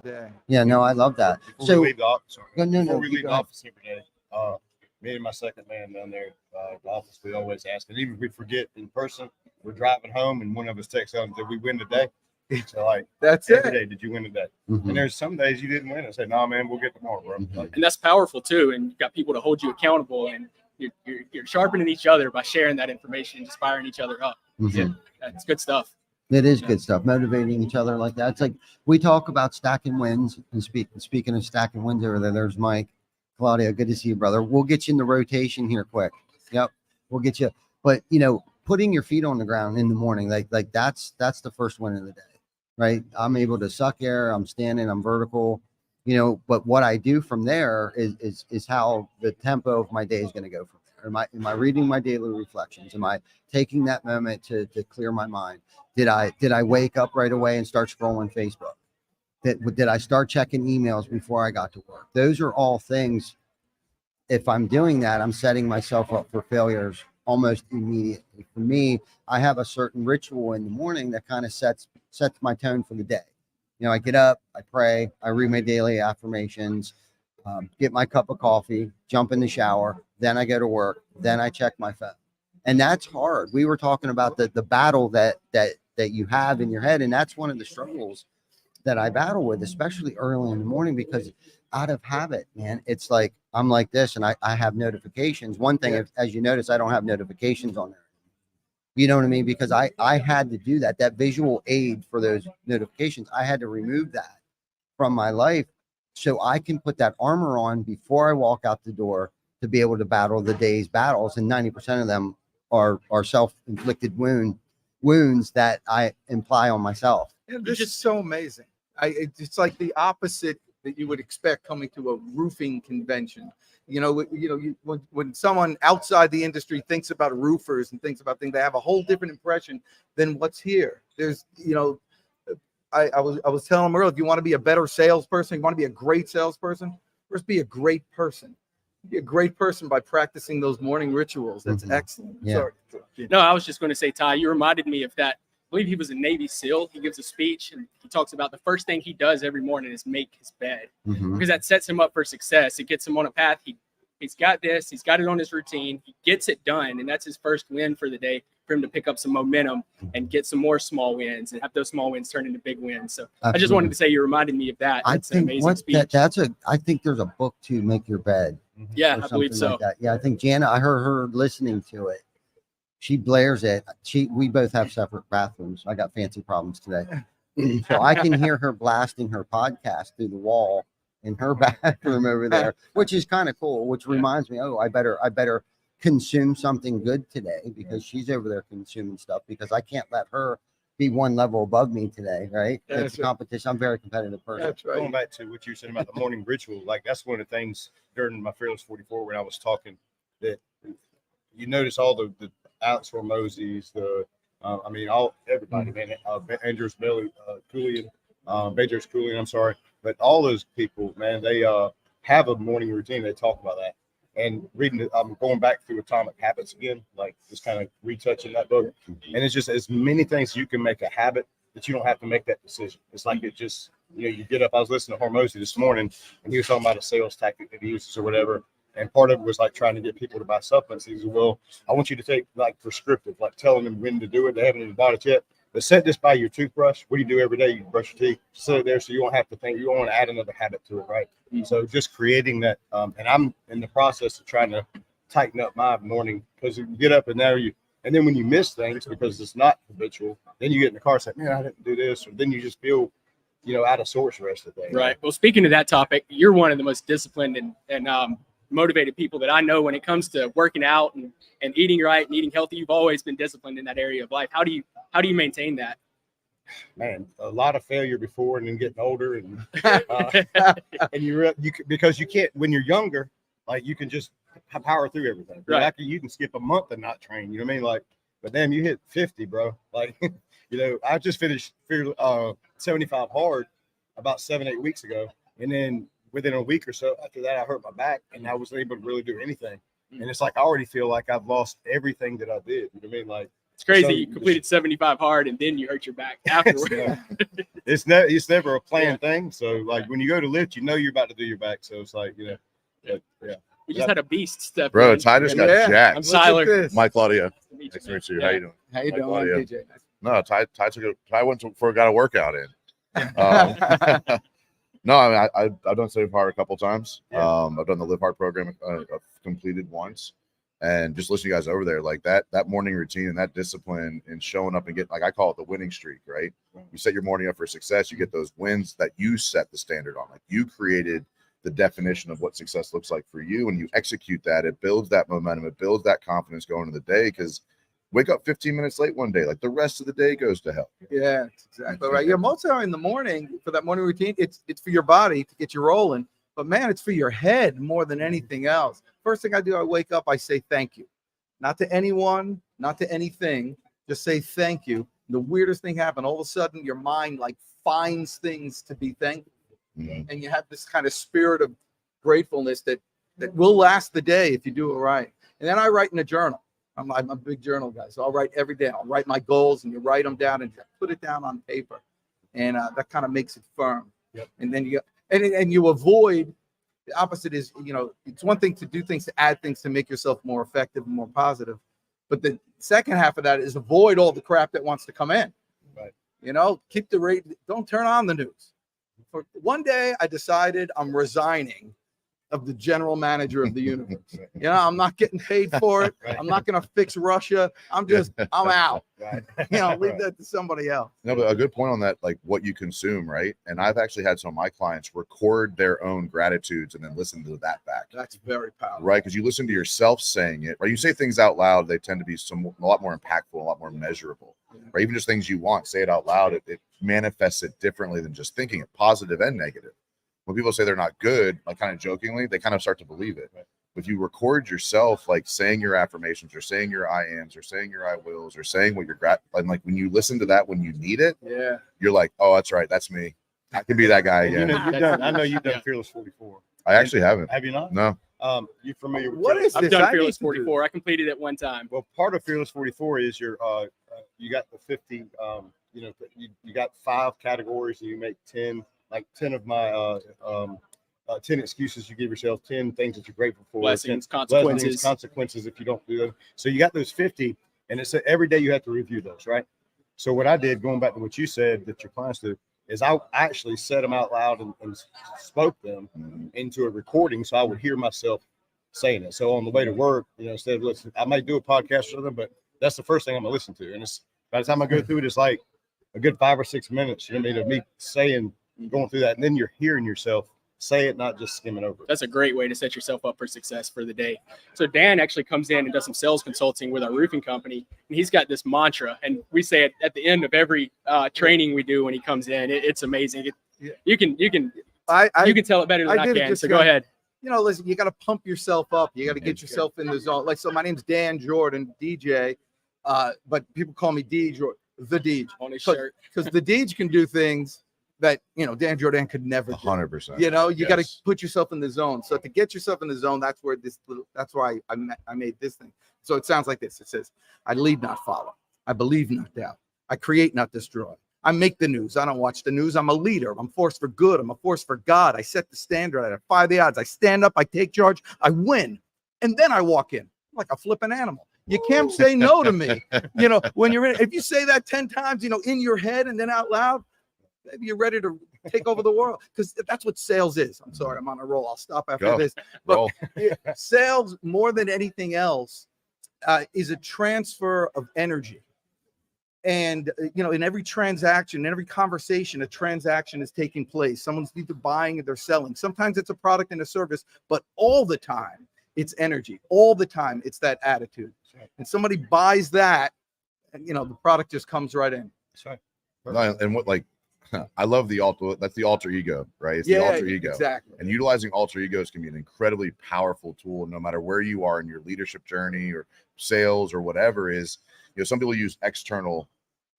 day. Yeah, no, I love that. Before we leave the office, before we leave the office every day, me and my second man down there at the office, we always ask, and even if we forget in person, we're driving home and one of us texts out, did we win today? So like That's every it. day, did you win today? And there's some days you didn't win. I say, no, man, we'll get tomorrow, bro. Like, And that's powerful too. And you've got people to hold you accountable, and you're sharpening each other by sharing that information, inspiring each other up. Yeah, that's good stuff. It is good stuff, motivating each other like that. It's like we talk about stacking wins, and speaking of stacking wins over there, there's Mike Claudio. Good to see you, brother. We'll get you in the rotation here quick. Yep, we'll get you. But putting your feet on the ground in the morning, like that's the first win of the day, right? I'm able to suck air. I'm standing. I'm vertical. But what I do from there is how the tempo of my day is going to go from there. Am I reading my daily reflections? Am I taking that moment to clear my mind? Did I wake up right away and start scrolling Facebook? Did I start checking emails before I got to work? Those are all things. If I'm doing that, I'm setting myself up for failures almost immediately. For me, I have a certain ritual in the morning that kind of sets my tone for the day. I get up, I pray, I read my daily affirmations, get my cup of coffee, jump in the shower, then I go to work, then I check my phone. And that's hard. We were talking about the battle that you have in your head. And that's one of the struggles that I battle with, especially early in the morning, because out of habit, man, it's like, I'm like this and I have notifications. One thing, as you notice, I don't have notifications on there. You know what I mean? Because I had to do that visual aid for those notifications. I had to remove that from my life so I can put that armor on before I walk out the door to be able to battle the day's battles. And 90% of them are self-inflicted wounds that I imply on myself. And this is so amazing. It's like the opposite that you would expect coming to a roofing convention. When someone outside the industry thinks about roofers and thinks about things, they have a whole different impression than what's here. There's, I was telling them earlier, if you want to be a better salesperson, you want to be a great salesperson, first be a great person. Be a great person by practicing those morning rituals. That's excellent. Yeah. Sorry. No, I was just going to say, Ty, you reminded me of that. I believe he was a Navy SEAL. He gives a speech and he talks about the first thing he does every morning is make his bed, because that sets him up for success. It gets him on a path. He's got this. He's got it on his routine. He gets it done, and that's his first win for the day for him to pick up some momentum and get some more small wins and have those small wins turn into big wins. So I just wanted to say you reminded me of that. That's an amazing speech. I think there's a book to Make Your Bed. Yeah, I believe so. Like that. Yeah, I think Jana, I heard her listening to it. She blares it. We both have separate bathrooms. I got fancy problems today. So I can hear her blasting her podcast through the wall in her bathroom over there, which is kind of cool, which reminds me, I better consume something good today, because she's over there consuming stuff, because I can't let her be one level above me today, right? It's a competition. I'm a very competitive person. That's right. Going back to what you said about the morning ritual, like that's one of the things during my Fearless 44 when I was talking, that you notice all the Alex Hormozzi's, everybody, man, Andrews Coolian, Bejers Coolian, I'm sorry, but all those people, man, they have a morning routine. They talk about that. And I'm going back through Atomic Habits again, like just kind of retouching that book. And it's just as many things you can make a habit that you don't have to make that decision. It's like it just, you get up. I was listening to Hormozzi this morning, and he was talking about a sales tactic that he uses or whatever. And part of it was like trying to get people to buy supplements. He said, well, I want you to take like prescriptive, like telling them when to do it. They haven't even bought it yet. But set this by your toothbrush. What do you do every day? You brush your teeth. Set it there so you won't have to think. You don't want to add another habit to it, right? So just creating that. And I'm in the process of trying to tighten up my morning, because you get up and then when you miss things because it's not habitual, then you get in the car and say, man, I didn't do this. Or then you just feel, out of sorts the rest of the day. Right. Well, speaking of that topic, you're one of the most disciplined and motivated people that I know when it comes to working out and eating right and eating healthy. You've always been disciplined in that area of life. How do you maintain that? Man, a lot of failure before and then getting older, and because you can't, when you're younger, like you can just power through everything. Right. After you can skip a month and not train, you know what I mean? Like, but damn, you hit 50, bro. Like, I just finished 75 hard about 7-8 weeks ago, and then within a week or so after that, I hurt my back and I wasn't able to really do anything. And it's like I already feel like I've lost everything that I did. You know what I mean? Like, It's crazy. So- You completed 75 hard and then you hurt your back afterward. It's never a planned thing. So like when you go to lift, you know you're about to do your back. So it's like, you know, yeah. We just had a beast step Bro, in. Ty just got Yeah. jacked. I'm Look at Siler. this. Mike Claudio. Nice to meet Nice to you, meet you. man. How Yeah. you doing? How you Mike doing, Claudio. DJ? No, Ty went for got a workout in. No, I mean I've done Save Hard a couple times. Yeah. I've done the Live Hard program. I've completed once, and just listening to you guys over there, like that morning routine and that discipline and showing up and get, like, I call it the winning streak, right? You set your morning up for success. You get those wins that you set the standard on. Like you created the definition of what success looks like for you, and you execute that. It builds that momentum. It builds that confidence going into the day. Because wake up 15 minutes late one day, like the rest of the day goes to hell. Yeah, that's exactly right. Yeah, most of in the morning for that morning routine, it's for your body to get you rolling. But man, it's for your head more than anything else. First thing I do, I wake up, I say thank you. Not to anyone, not to anything. Just say thank you. The weirdest thing happened. All of a sudden, your mind like finds things to be thankful. Mhm. And you have this kind of spirit of gratefulness that will last the day if you do it right. And then I write in a journal. I'm a big journal guy, so I'll write every day. I'll write my goals, and you write them down and put it down on paper, and that kind of makes it firm. Yep. And then you avoid. The opposite is, it's one thing to do things, to add things to make yourself more effective and more positive, but the second half of that is avoid all the crap that wants to come in. Right. Keep the rate. Don't turn on the news. For one day, I decided I'm resigning of the general manager of the universe. I'm not getting paid for it. Right. I'm not going to fix Russia. I'm out. Right. Leave that to somebody else. No, but a good point on that, like what you consume, right? And I've actually had some of my clients record their own gratitudes and then listen to that back, That's very powerful. right? Because you listen to yourself saying it, right? You say things out loud, they tend to be a lot more impactful, a lot more measurable, right? Even just things you want, say it out loud. It manifests it differently than just thinking it, positive and negative. When people say they're not good, like kind of jokingly, they kind of start to believe it. Right. If you record yourself, like saying your affirmations or saying your I ams or saying your I wills or saying what you're and like when you listen to that when you need it, Yeah. you're like, oh, that's right, that's me. I can be that guy again. I know you've done Fearless 44. I actually haven't. Have you not? No. You familiar with What is I've this? done I Fearless need to do 44. I completed it one time. Well, part of Fearless 44 is your you got the 50 you got 5 categories and you make 10 of my 10 excuses you give yourself, 10 things that you're grateful for, Blessings, 10 consequences. consequences if you don't do them. So you got those 50, and it's every day you have to review those, right? So what I did, going back to what you said that your clients do, is I actually said them out loud and spoke them into a recording so I would hear myself saying it. So on the way to work, instead of listening, I might do a podcast or something, but that's the first thing I'm gonna listen to. And it's by the time I go through it, it's like a good 5 or 6 minutes, of me saying, going through that, and then you're hearing yourself say it, not just skimming over it. That's a great way to set yourself up for success for the day. So Dan actually comes in and does some sales consulting with our roofing company, and he's got this mantra, and we say it at the end of every training we do when he comes in. It's amazing. You can tell it better than I can. So go ahead. Listen, you got to pump yourself up. You got to get yourself in the zone. So my name's Dan Jordan, DJ, but people call me Deej or the Deej On his shirt. because the Deej can do things that Dan Jordan could never do. 100%. You got to put yourself in the zone. So to get yourself in the zone, that's why I made this thing. So it sounds like this. It says, I lead, not follow. I believe, not doubt. I create, not destroy. I make the news. I don't watch the news. I'm a leader. I'm a force for good. I'm a force for God. I set the standard. I defy the odds. I stand up. I take charge. I win. And then I walk in like a flipping animal. You can't say no to me. When you're in, if you say that 10 times, in your head and then out loud, maybe you're ready to take over the world, because that's what sales is. I'm sorry, I'm on a roll. I'll stop after this. But sales, more than anything else, is a transfer of energy. And, in every transaction, in every conversation, a transaction is taking place. Someone's either buying or they're selling. Sometimes it's a product and a service, but all the time it's energy. All the time it's that attitude. And somebody buys that, and, the product just comes right in. That's right. No, and what, like, I love that's the alter ego, right? It's the alter ego. Exactly. And utilizing alter egos can be an incredibly powerful tool, no matter where you are in your leadership journey or sales or whatever is. Some people use external,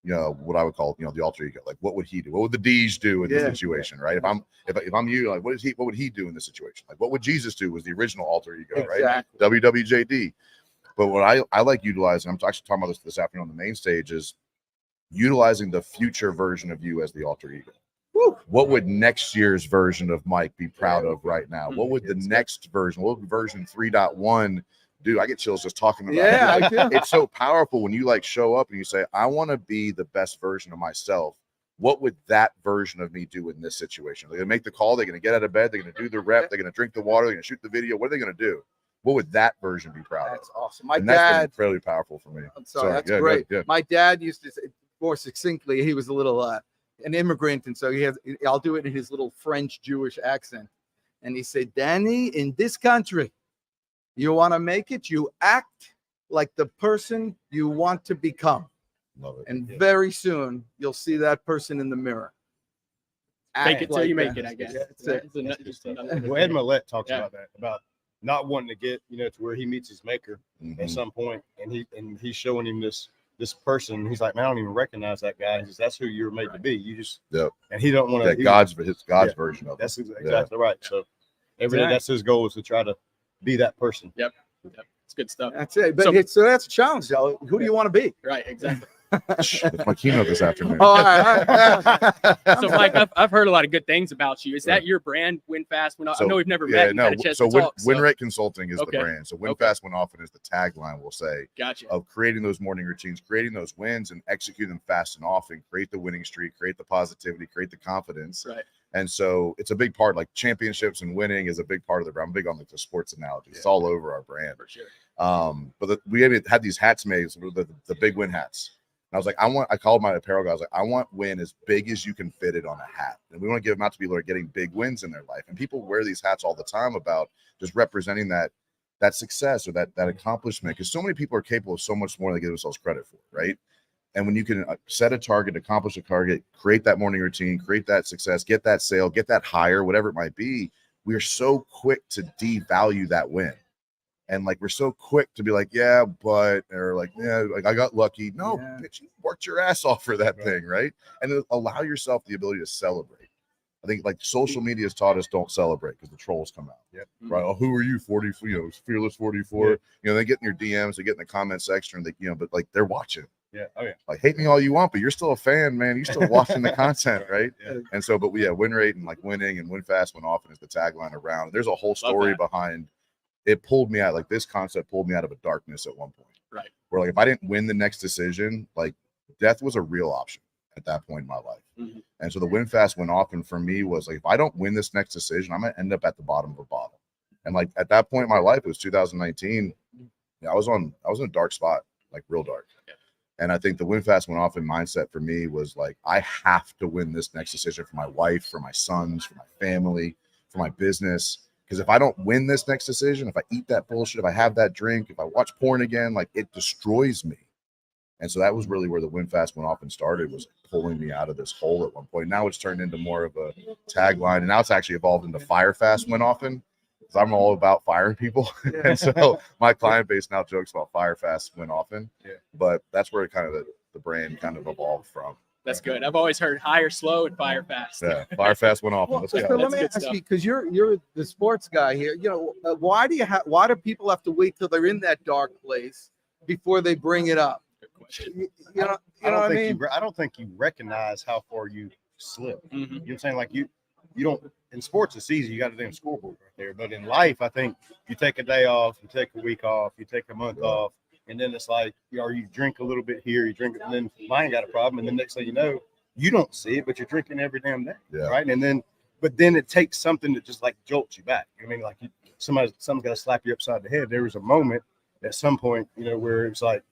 what I would call, the alter ego. Like, what would he do? What would the Deej do in this situation, right? If I'm you, like, what would he do in this situation? Like, what would Jesus do was the original alter ego, right? WWJD. But what I like utilizing, I'm actually talking about this afternoon on the main stage, is utilizing the future version of you as the alter ego. Woo. What would next year's version of Mike be proud of right now? What would the next version, what would version 3.1 do? I get chills just talking about it. I Like, do. it's so powerful when you like show up and you say, I want to be the best version of myself. What would that version of me do in this situation? They're going to make the call. They're going to get out of bed. They're going to do the rep. They're going to drink the water. They're going to shoot the video. What are they going to do? What would that version be proud That's of? awesome. My And that's been dad, incredibly powerful for me. I'm sorry, that's yeah, great. yeah. My dad used to say more succinctly, he was a little an immigrant, and so I'll do it in his little French Jewish accent. And he said, Danny, in this country, you want to make it, you act like the person you want to become. Love it. And very soon you'll see that person in the mirror. Fake Act it till you like make that. it, I guess. That's it. It's another- Well, Ed Millett talks Yeah. about that, about not wanting to get, to where he meets his maker Mhm. at some point, and he's showing him this person. He's like, man, I don't even recognize that guy. He says, that's who you're made to be. You just, Yep. and he don't want Yeah, to. God's Yeah. version of it. That's exactly right. So every day, Exactly. that's his goal, is to try to be that person. Yep. It's good stuff. That's it. But So- so that's a challenge, though. Who do you want to be? Right, exactly. That's my keynote this afternoon. Oh, all right. So, Mike, I've heard a lot of good things about you. Is that your brand, Win Fast? I know we've never met and had a chance to talk. Win Rate Consulting is Okay. the brand. So Win Okay. Fast, Win Often is the tagline, we'll say, Gotcha. of creating those morning routines, creating those wins and execute them fast and often, create the winning streak, create the positivity, create the confidence. Right. And so it's a big part, like championships and winning is a big part of the brand. I'm big on like the sports analogy. It's all over our brand. For sure. But we had these hats made, so the big win hats. And I was like, I called my apparel guy. I was like, I want win as big as you can fit it on a hat. And we want to give them out to people that are getting big wins in their life. And people wear these hats all the time about just representing that success or that accomplishment. Because so many people are capable of so much more than they give themselves credit for, right? And when you can set a target, accomplish a target, create that morning routine, create that success, get that sale, get that hire, whatever it might be, we are so quick to devalue that win. And like, we're so quick to be like, yeah, but, or like, yeah, like I got lucky. No, Yeah. bitch, you worked your ass off for that thing, right? And then allow yourself the ability to celebrate. I think like social media has taught us don't celebrate because the trolls come out. Yep. Right. Oh, who are you? 40, Fearless 44. Yeah. They get in your DMs, they get in the comment section, and they, but like they're watching. Yeah. Oh yeah. Like, hate me all you want, but you're still a fan, man. You're still watching the content, right? Yeah. And so, but win rate and like winning and win fast, win often is the tagline around. There's a whole story behind. It pulled me out, like this concept pulled me out of a darkness at one point. Right. Where like if I didn't win the next decision, like death was a real option at that point in my life. Mhm. And so the win fast, win often for me was like, if I don't win this next decision, I'm gonna end up at the bottom of a bottle. And like at that point in my life, it was 2019. I was in a dark spot, like real dark. Yeah. And I think the win fast, win often mindset for me was like, I have to win this next decision for my wife, for my sons, for my family, for my business. Because if I don't win this next decision, if I eat that bullshit, if I have that drink, if I watch porn again, like it destroys me. And so that was really where the win fast, win often started, was pulling me out of this hole at one point. Now it's turned into more of a tagline, and now it's actually evolved into fire fast, win often. Because I'm all about firing people. And so my client base now jokes about fire fast, win often. Yeah. But that's where kind of the brand kind of evolved from. That's good. I've always heard hire slow and fire fast. Yeah, fire fast, win often. Well, Let's so go. let That's me good ask stuff. you, because you're the sports guy here. Why do people have to wait till they're in that dark place before they bring it up? Good question. You know what I mean? I don't think you recognize how far you slip. Mhm. You know what I'm saying? Like you don't, in sports, it's easy. You got a damn scoreboard right there. But in life, I think you take a day off, you take a week off, you take a month off. And then it's like, you drink a little bit here, you drink it, and then mine got a problem. And the next thing you know, you don't see it, but you're drinking every damn day. Yeah. Right. But then it takes something that just like jolts you back. I mean, like something's got to slap you upside the head. There was a moment at some point, where it's like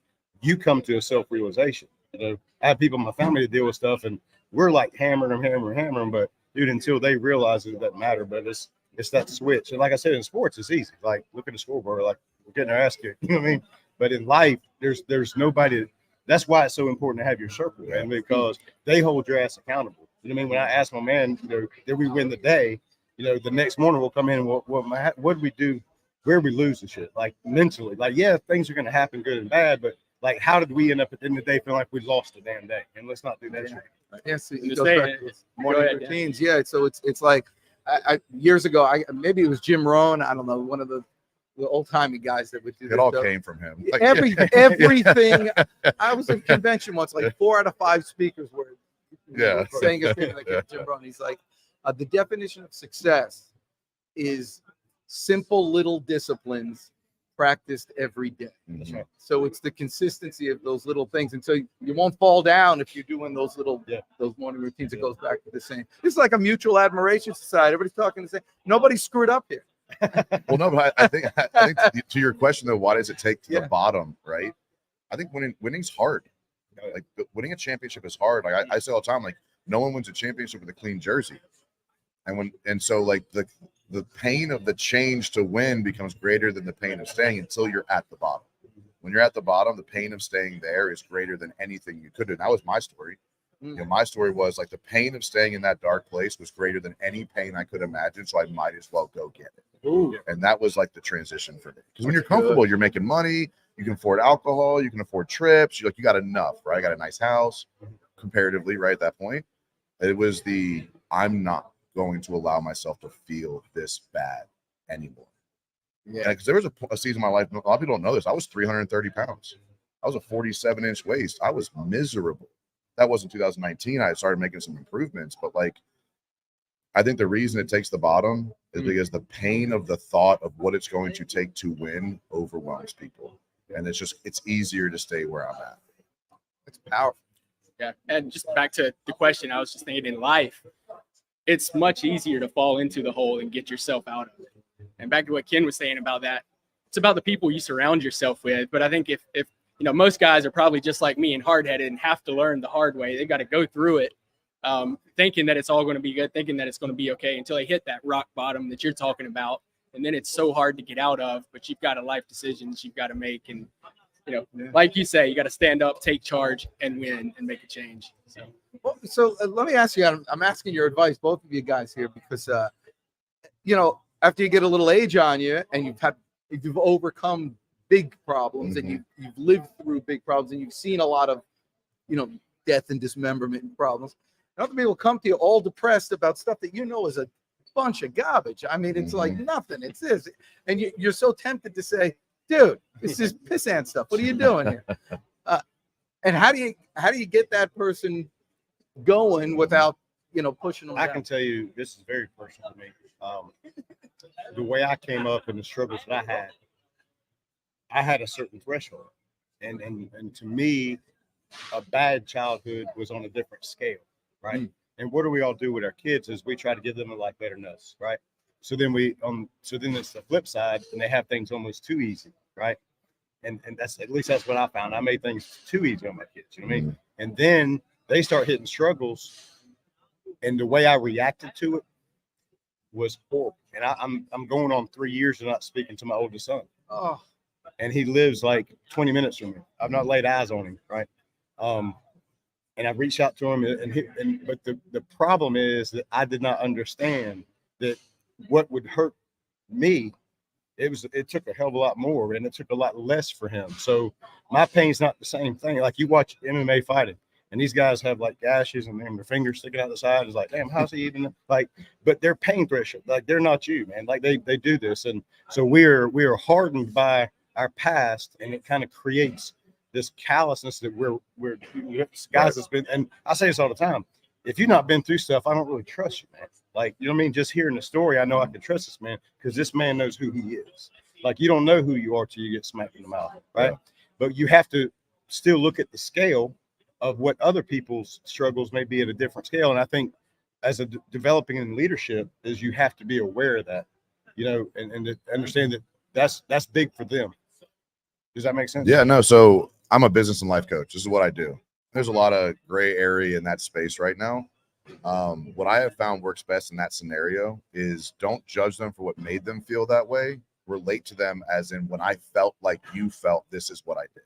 you come to a self-realization. I have people in my family that deal with stuff, and we're like hammering them. But dude, until they realize it doesn't matter. But it's that switch. And like I said, in sports, it's easy. Like look at the scoreboard, like we're getting our ass kicked. You know what I mean? But in life, there's nobody. That's why it's so important to have your circle, man, because they hold your ass accountable. You know what I mean? When I ask my man, did we win the day? The next morning we'll come in and what did we do? Where we lose the shit? Like mentally, like, yeah, things are going to happen good and bad, but like, how did we end up at the end of the day feeling like we lost the damn day? And let's not do that shit. Yes, it Just goes say back it. to those morning ahead, Dan. routines. Yeah, so it's like I years ago, maybe it was Jim Rohn. I don't know, one of the the old timey guys that would do It this all stuff. came from him. Everything. I was in convention once, like 4 out of 5 speakers were Yeah. saying a thing like Jim Brown. He's like, the definition of success is simple little disciplines practiced every day. Mhm. So it's the consistency of those little things, and so you won't fall down if you're doing those little those morning routines. It goes back to the same. It's like a mutual admiration society. Everybody's talking the same. Nobody screwed up here. Well, no, but I think to your question though, why does it take to the bottom, right? I think winning's hard. Like winning a championship is hard. Like I say all the time, like no one wins a championship with a clean jersey, and so like the pain of the change to win becomes greater than the pain of staying until you're at the bottom. When you're at the bottom, the pain of staying there is greater than anything you could do. And that was my story. You know, my story was like the pain of staying in that dark place was greater than any pain I could imagine. So I might as well go get it. Ooh. And that was like the transition for me. Because when you're comfortable, you're making money, you can afford alcohol, you can afford trips, you got enough, right? I got a nice house comparatively, right? At that point, it was I'm not going to allow myself to feel this bad anymore. Yeah, because there was a season of my life, a lot of people don't know this. I was 330 pounds. I was a 47-inch waist. I was miserable. That wasn't 2019. I started making some improvements, but like, I think the reason it takes the bottom is because the pain of the thought of what it's going to take to win overwhelms people. And it's easier to stay where I'm at. It's powerful. Yeah. And just back to the question, I was just thinking in life, it's much easier to fall into the hole and get yourself out of it. And back to what Ken was saying about that, it's about the people you surround yourself with. But I think if you know, most guys are probably just like me and hard-headed and have to learn the hard way. They've got to go through it thinking that it's all going to be good, thinking that it's going to be okay until they hit that rock bottom that you're talking about. And then it's so hard to get out of, but you've got a life decisions you've got to make. And, you know, like you say, you got to stand up, take charge, and win and make a change. So let me ask you, I'm asking your advice, both of you guys here, because, you know, after you get a little age on you and you've overcome big problems and you've lived through big problems and you've seen a lot of, you know, death and dismemberment and problems. And other people come to you all depressed about stuff that you know is a bunch of garbage. I mean, it's like nothing. It's this. And you're so tempted to say, dude, this is pissant stuff. What are you doing here? And how do you get that person going without, you know, pushing them I down? can tell you, this is very personal to me. The way I came up and the struggles that I had a certain threshold, and to me, a bad childhood was on a different scale, right? And what do we all do with our kids is we try to give them a life better than us, right? So then so then it's the flip side, and they have things almost too easy, right? And that's, at least that's what I found. I made things too easy on my kids, you know what I mean? And then they start hitting struggles, and the way I reacted to it was horrible. And I'm going on 3 years of not speaking to my oldest son. Oh. And he lives like 20 minutes from me. I've not laid eyes on him, right? And I reached out to him, but the problem is that I did not understand that what would hurt me, it took a hell of a lot more, and it took a lot less for him. So my pain's not the same thing. Like you watch MMA fighting, and these guys have like gashes and their fingers sticking out the side. It's like, damn, how's he even like? But their pain threshold, like they're not you, man. Like they do this, and so we are hardened by our past, and it kind of creates this callousness that we're guys that's been. And I say this all the time: if you've not been through stuff, I don't really trust you, man. Like, you know what I mean? Just hearing the story, I know I can trust this man because this man knows who he is. Like, you don't know who you are till you get smacked in the mouth, right? Yeah. But you have to still look at the scale of what other people's struggles may be at a different scale. And I think as a developing in leadership is you have to be aware of that, you know, and to understand that that's big for them. Does that make sense? Yeah, no. So I'm a business and life coach. This is what I do. There's a lot of gray area in that space right now. What I have found works best in that scenario is don't judge them for what made them feel that way. Relate to them as in when I felt like you felt, this is what I did.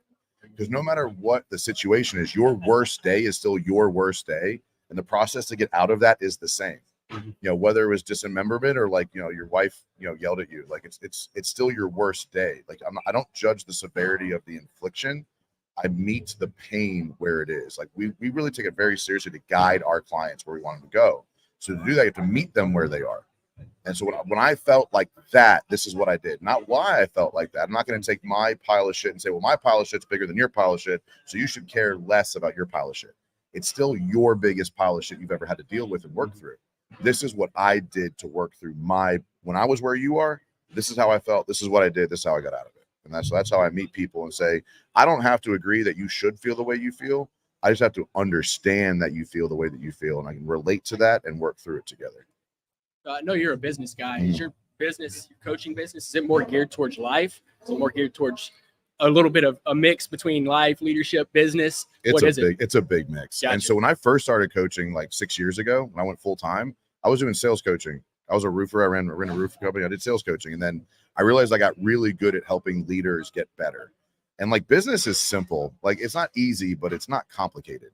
Because no matter what the situation is, your worst day is still your worst day. And the process to get out of that is the same. You know, whether it was dismemberment or like, you know, your wife, you know, yelled at you, like it's still your worst day. Like I don't judge the severity of the infliction. I meet the pain where it is. Like we really take it very seriously to guide our clients where we want them to go. So to do that, you have to meet them where they are. And so when I felt like that, this is what I did. Not why I felt like that. I'm not going to take my pile of shit and say, well, my pile of shit's bigger than your pile of shit, so you should care less about your pile of shit. It's still your biggest pile of shit you've ever had to deal with and work through. This is what I did to work through when I was where you are. This is how I felt. This is what I did. This is how I got out of it. And that's how I meet people and say, I don't have to agree that you should feel the way you feel. I just have to understand that you feel the way that you feel, and I can relate to that and work through it together. I know you're a business guy. Is your business, your coaching business, is it more geared towards life? Is it more geared towards a little bit of a mix between life, leadership, business? It's a big mix. Gotcha. And so when I first started coaching like 6 years ago, when I went full time, I was doing sales coaching. I was a roofer. I ran a roof company. I did sales coaching. And then I realized I got really good at helping leaders get better. And like business is simple. Like it's not easy, but it's not complicated.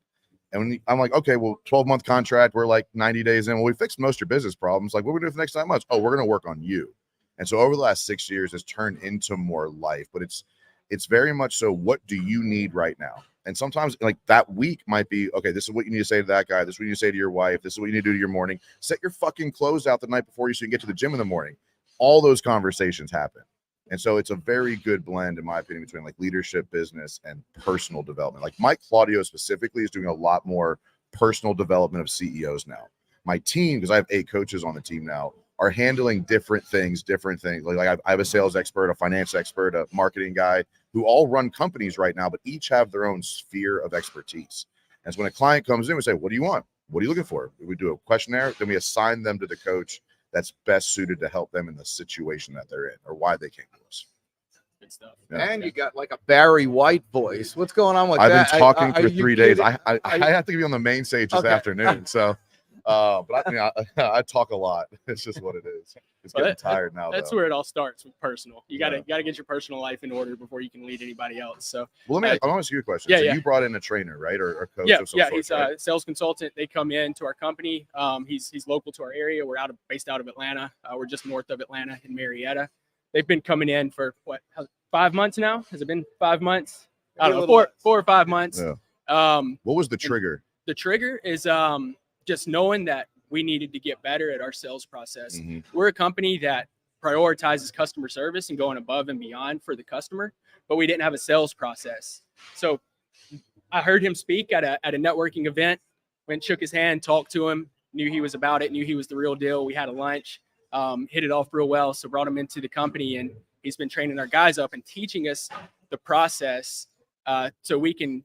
And when I'm like, okay, well, 12-month contract, we're like 90 days in. Well, we fixed most of your business problems. Like, what are we doing for the next 9 months? Oh, we're going to work on you. And so over the last 6 years, it's turned into more life, but it's very much so, what do you need right now? And sometimes like that week might be, okay, this is what you need to say to that guy. This is what you need to say to your wife. This is what you need to do to your morning. Set your fucking clothes out the night before you so you can get to the gym in the morning. All those conversations happen. And so it's a very good blend, in my opinion, between like leadership, business, and personal development. Like Mike Claudio specifically is doing a lot more personal development of CEOs now. My team, because I have 8 coaches on the team now, are handling different things. Like I have a sales expert, a finance expert, a marketing guy, who all run companies right now, but each have their own sphere of expertise. And so when a client comes in, we say, what do you want? What are you looking for? We do a questionnaire, then we assign them to the coach that's best suited to help them in the situation that they're in or why they came to us. Good stuff. Yeah. And you got like a Barry White voice. What's going on with I've that? been talking for you 3 days. kidding? I have to be on the main stage this Okay. afternoon. So, but I talk a lot. It's just what it is. It's getting tired now. That's though. where it all starts, with personal. You gotta Yeah. get your personal life in order before you can lead anybody else. So Well, I want to ask you a question. Yeah, so yeah. you brought in a trainer, right, or a coach? yeah, of some yeah, sort, he's right? a sales consultant. They come in to our company. He's local to our area. We're based out of Atlanta. We're just north of Atlanta in Marietta. They've been coming in for 5 months now? Has it been 5 months? I don't know, 4 or 5 months. Yeah. What was the trigger? The trigger is just knowing that we needed to get better at our sales process. Mhm. We're a company that prioritizes customer service and going above and beyond for the customer, but we didn't have a sales process. So I heard him speak at a networking event, went, shook his hand, talked to him, knew he was about it, knew he was the real deal. We had a lunch, hit it off real well. So brought him into the company, and he's been training our guys up and teaching us the process so we can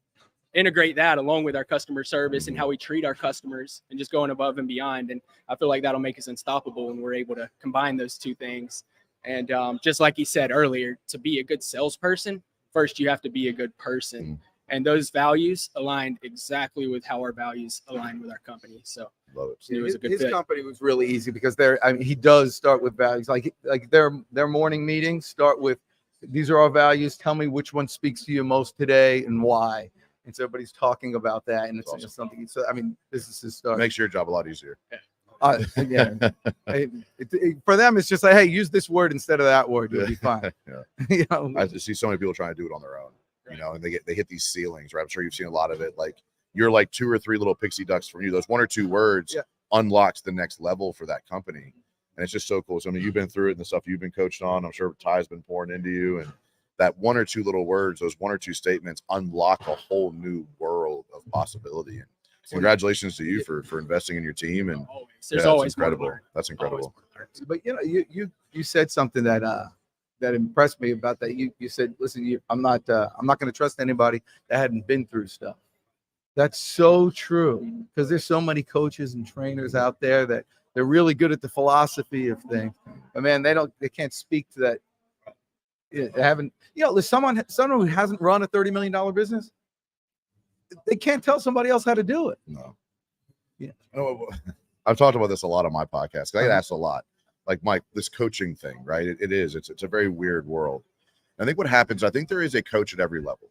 integrate that along with our customer service and how we treat our customers and just going above and beyond. And I feel like that'll make us unstoppable when we're able to combine those two things. And just like he said earlier, to be a good salesperson, first you have to be a good person. And those values aligned exactly with how our values align with our company. So Love it. it was a good his fit. company was really easy because he does start with values. Like their morning meetings start with, these are our values. Tell me which one speaks to you most today and why. And so everybody's talking about that, and it's Awesome. just something. So I mean, businesses start. Makes your job a lot easier. Yeah. For them, it's just like, hey, use this word instead of that word. You'll be fine. Yeah. You know? I see so many people trying to do it on their own, you know, and they hit these ceilings, right? I'm sure you've seen a lot of it. Like you're like 2 or 3 little pixie ducks from you. Those 1 or 2 words unlocks the next level for that company. And it's just so cool. So I mean, you've been through it and the stuff you've been coached on. I'm sure Ty's been pouring into you, and that 1 or 2 little words, those 1 or 2 statements unlock a whole new world of possibility. And congratulations to you for investing in your team. And There's that's always incredible. more to learn. That's incredible. But you know, you said something that impressed me about that. You said, listen, I'm not going to trust anybody that hadn't been through stuff. That's so true, because there's so many coaches and trainers out there that they're really good at the philosophy of things, but man, they can't speak to that. They haven't, there's someone who hasn't run a $30 million business. They can't tell somebody else how to do it. No. Yeah. Oh, I've talked about this a lot on my podcast. I get asked a lot, like, Mike, this coaching thing, right? It's a very weird world. I think what happens, I think there is a coach at every level.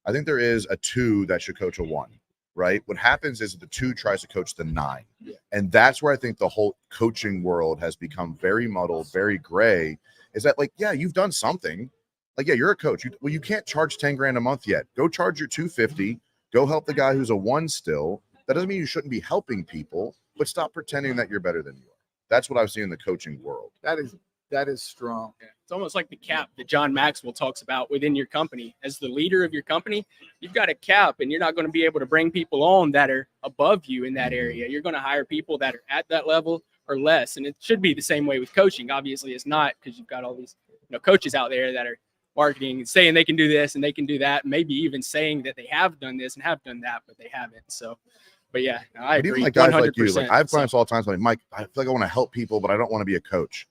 I think there is a 2 that should coach a 1, right? What happens is the 2 tries to coach the 9. Yeah. And that's where I think the whole coaching world has become very muddled, very gray, is that like, yeah, you've done something. Like, yeah, you're a coach. You can't charge 10 grand a month yet. Go charge your 250. Go help the guy who's a 1 still. That doesn't mean you shouldn't be helping people, but stop pretending that you're better than you are. That's what I've seen in the coaching world. That is strong. Yeah. It's almost like the cap that John Maxwell talks about within your company. As the leader of your company, you've got a cap, and you're not going to be able to bring people on that are above you in that area. You're going to hire people that are at that level or less. And it should be the same way with coaching. Obviously, it's not, because you've got all these coaches out there that are marketing, saying they can do this and they can do that, maybe even saying that they have done this and have done that, but they haven't. So, but yeah, no, I But even agree. like guys 100%. like you, like I have clients all the time like, Mike, I feel like I want to help people, but I don't want to be a coach.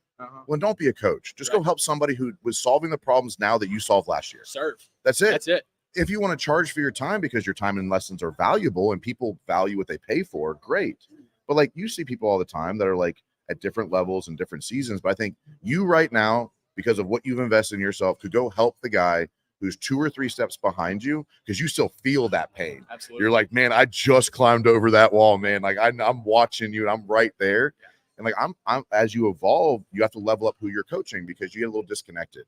Well, don't be a coach. Just go help somebody who was solving the problems now that you solved last year. Serve. That's it. That's it. If you want to charge for your time because your time and lessons are valuable and people value what they pay for, great. But like you see people all the time that are like at different levels and different seasons. But I think you right now, because of what you've invested in yourself, could go help the guy who's 2 or 3 steps behind you, because you still feel that pain. Absolutely. You're like, man, I just climbed over that wall, man. Like I'm watching you and I'm right there. And like I'm as you evolve, you have to level up who you're coaching, because you get a little disconnected.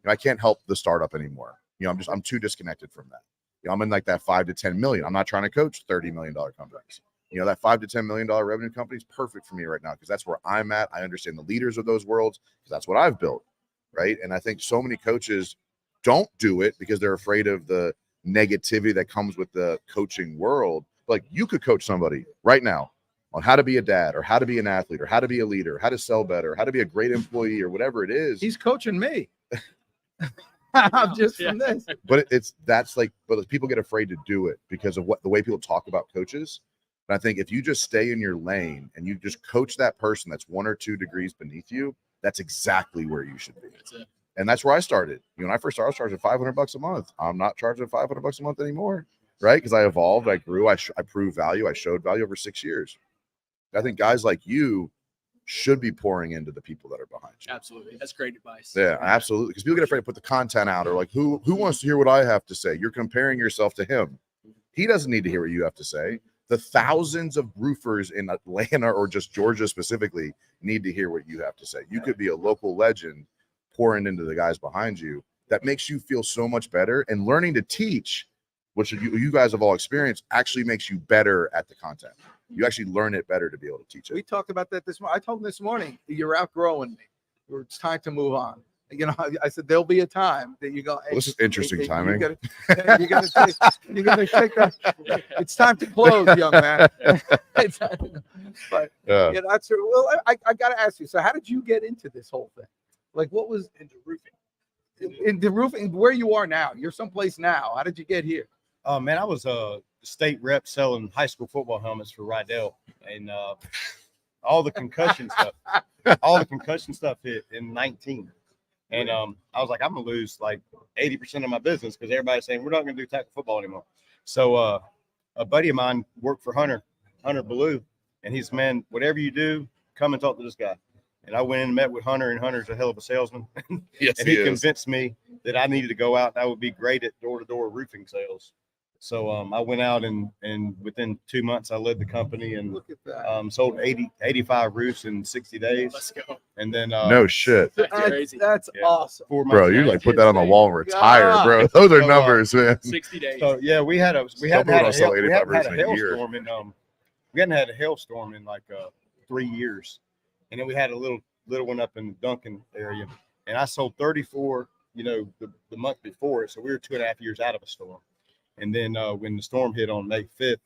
I can't help the startup anymore. I'm too disconnected from that. I'm in like that 5 to 10 million. I'm not trying to coach $30 million companies. That $5 to $10 million revenue company is perfect for me right now, because that's where I'm at. I understand the leaders of those worlds, because that's what I've built, right? And I think so many coaches don't do it because they're afraid of the negativity that comes with the coaching world. Like, you could coach somebody right now on how to be a dad, or how to be an athlete, or how to be a leader, how to sell better, how to be a great employee, or whatever it is. He's coaching me. Just from this. But but people get afraid to do it because of the way people talk about coaches. But I think if you just stay in your lane and you just coach that person that's 1 or 2 degrees beneath you, that's exactly where you should be. That's it. And that's where I started. When I first started, I was charging $500 a month. I'm not charging $500 a month anymore, right? Because I evolved, I grew, I proved value, I showed value over 6 years. I think guys like you should be pouring into the people that are behind you. Absolutely. That's great advice. Yeah, absolutely. Because people get afraid to put the content out, or like, who wants to hear what I have to say? You're comparing yourself to him. He doesn't need to hear what you have to say. The thousands of roofers in Atlanta, or just Georgia specifically, need to hear what you have to say. You could be a local legend pouring into the guys behind you. That makes you feel so much better. And learning to teach, which you guys have all experienced, actually makes you better at the content. You actually learn it better to be able to teach it. We talked about that this morning. I told him this morning, you're outgrowing me. It's time to move on. I said, there'll be a time that you go, hey, this is interesting timing. You gotta take that. It's time to close, young man. But yeah, that's true. Well, I got to ask you. So how did you get into this whole thing? Like, what was into roofing? In the roofing, where you are now, you're someplace now. How did you get here? Man, I was a state rep selling high school football helmets for Rydell, and all the concussion stuff hit in 19. And I was like, I'm gonna lose like 80% of my business, because everybody's saying we're not gonna do tackle football anymore. So a buddy of mine worked for Hunter Ballou, and he's, man, whatever you do, come and talk to this guy. And I went in and met with Hunter, and Hunter's a hell of a salesman. Yes, and he convinced me that I needed to go out and I would be great at door-to-door roofing sales. So I went out, and within 2 months I led the company, and Look at that. sold 85 roofs in 60 days. Let's go. And then no shit, That's crazy. That's Yeah. awesome. 4 months bro. You later, like put that on the wall and retire, bro. Those are So, numbers, man. 60 days. So yeah, we hadn't had a hailstorm in we hadn't had a hailstorm in like 3 years, and then we had a little one up in the Duncan area, and I sold 34, the month before it, so we were 2.5 years out of a storm. And then when the storm hit on May 5th,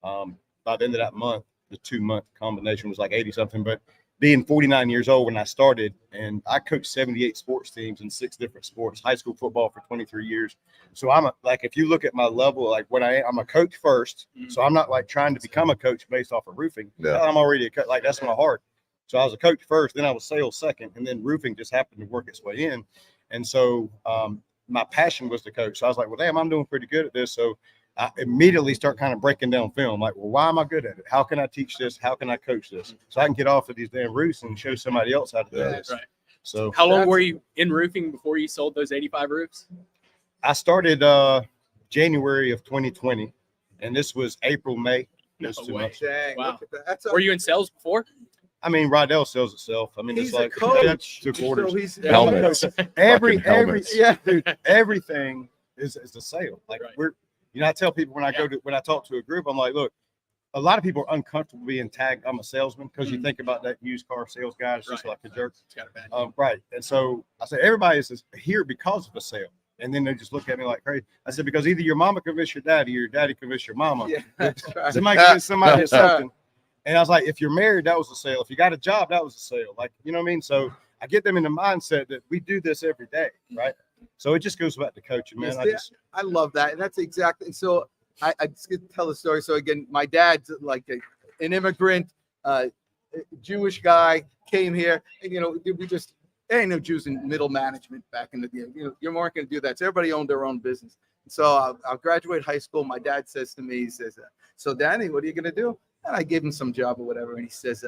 by the end of that month, the 2-month combination was like 80 something. But being 49 years old when I started, and I coached 78 sports teams in 6 different sports, high school football for 23 years. So if you look at my level, like I'm a coach first. So I'm not like trying to become a coach based off of roofing. Yeah. I'm already a coach. Like, that's my heart. So I was a coach first, then I was sales second, and then roofing just happened to work its way in. And so my passion was to coach. So I was like, well, damn, I'm doing pretty good at this. So I immediately start kind of breaking down film. Like, well, why am I good at it? How can I teach this? How can I coach this? So I can get off of these damn roofs and show somebody else how to do this. Right. So How long were you in roofing before you sold those 85 roofs? I started January of 2020, and this was April, May. Those No 2 way. months. Dang, Wow. look at that. That's Were you in sales before? I mean, Rydell sells itself. I mean, He's it's a like coach. 2 quarters. So he's Helmets. Every Fucking helmets. Yeah. dude, everything is a sale. Like, Right. I tell people when I talk to a group, I'm like, look, a lot of people are uncomfortable being tagged. I'm a salesman because you think about that used car sales guy. It's just Right. like a jerk. It's got a bad. Right. And so I said, everybody is here because of a sale. And then they just look at me like crazy. I said, because either your mama convinced your daddy or your daddy convinced your mama. Yeah, that's right. Somebody convinced somebody did That's right. something. And I was like, if you're married, that was a sale. If you got a job, that was a sale. Like, you know what I mean? So I get them in the mindset that we do this every day. Right. So it just goes back to coaching, man. Yes, I love that. And that's exactly so. I just get to tell the story. So again, my dad's like an immigrant, Jewish guy, came here, and there ain't no Jews in middle management back in the day. You weren't going to do that. So everybody owned their own business. So I'll graduate high school. My dad says to me, he says, "So Danny, what are you going to do?" And I gave him some job or whatever. And he says,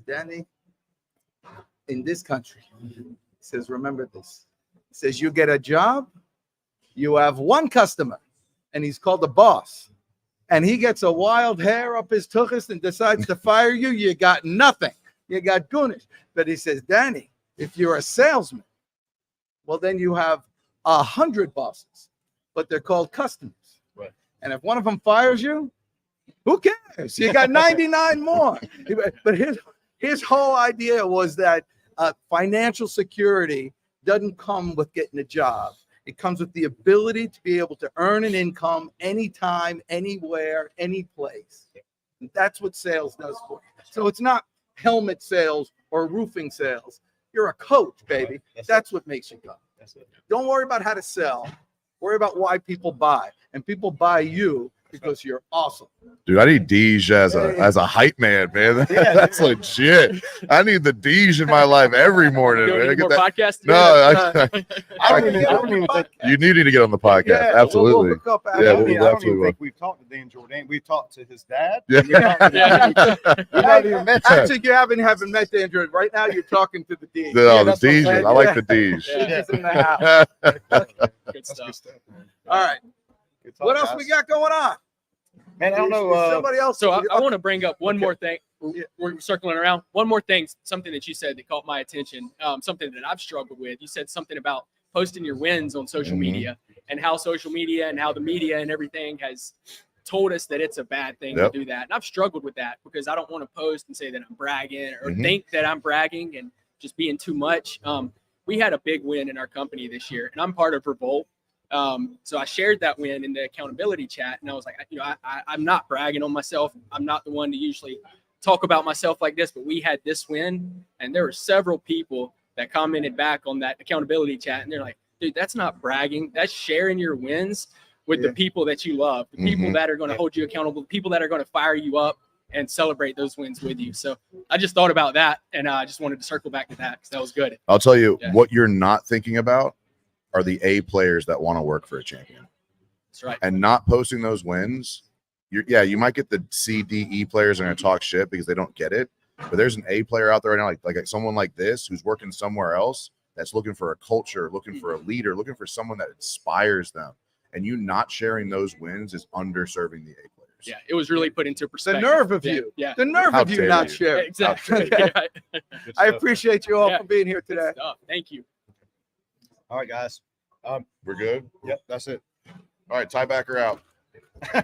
"Danny, in this country," he says, "remember this." He says, "You get a job, you have one customer, and he's called the boss. And he gets a wild hair up his tuchus and decides to fire you, you got nothing. You got goonish." But he says, "Danny, if you're a salesman, well, then you have 100 bosses, but they're called customers. Right. And if one of them fires you, who cares? You got 99 more." But his whole idea was that financial security doesn't come with getting a job. It comes with the ability to be able to earn an income anytime, anywhere, any place. And that's what sales does for you. So it's not helmet sales or roofing sales. You're a coach, baby. That's what makes you go. That's it. Don't worry about how to sell. Worry about why people buy. And people buy you because you're awesome. Dude, I need Deej as a hype man, man. That's legit. I need the Deej in my life every morning, Doing man. any Get more that- podcasts? No, I don't even think. you need to get on the podcast. Yeah, Absolutely. We'll hook up after. Yeah, I we'll don't even absolutely think we've talked to Dan Jordan. We've talked to his dad. Yeah. We talked to Yeah. We've not even met him. Actually, you haven't met Andrew. Right now, you're talking to the D. The that's what I'm Deej. saying. I like the Deej. Yeah. He's in the house. Good That's stuff. good stuff, man. All right. Good talk, What else guys. we got going on? Man, I don't know. Is somebody else. So I want to bring up one Okay. more thing. We're circling around. One more thing, something that you said that caught my attention, something that I've struggled with. You said something about posting your wins on social Mhm. media and how social media and how the media and everything has told us that it's a bad thing Yep. to do that. And I've struggled with that because I don't want to post and say that I'm bragging or Mhm. think that I'm bragging and just being too much. We had a big win in our company this year, and I'm part of Revolt. So I shared that win in the accountability chat, and I was like, I'm not bragging on myself. I'm not the one to usually talk about myself like this, but we had this win, and there were several people that commented back on that accountability chat, and they're like, "Dude, that's not bragging. That's sharing your wins with the people that you love, the people Mhm. that are going to hold you accountable, the people that are going to fire you up and celebrate those wins with you." So I just thought about that, and I just wanted to circle back to that because that was good. I'll tell you Yeah. what you're not thinking about are the A players that want to work for a champion. That's right. And not posting those wins. You might get the C, D, E players are going to talk shit because they don't get it. But there's an A player out there right now, like someone like this who's working somewhere else that's looking for a culture, looking for a leader, looking for someone that inspires them. And you not sharing those wins is underserving the A players. Yeah, it was really put into The perspective. nerve of Yeah, you. Yeah. The nerve How of you dare not you. sharing. Exactly. Okay. Yeah. Good I stuff. appreciate you all Yeah. for being here Good today. stuff. Thank you. All right, guys. We're good. Yep, that's it. All right, tie backer out.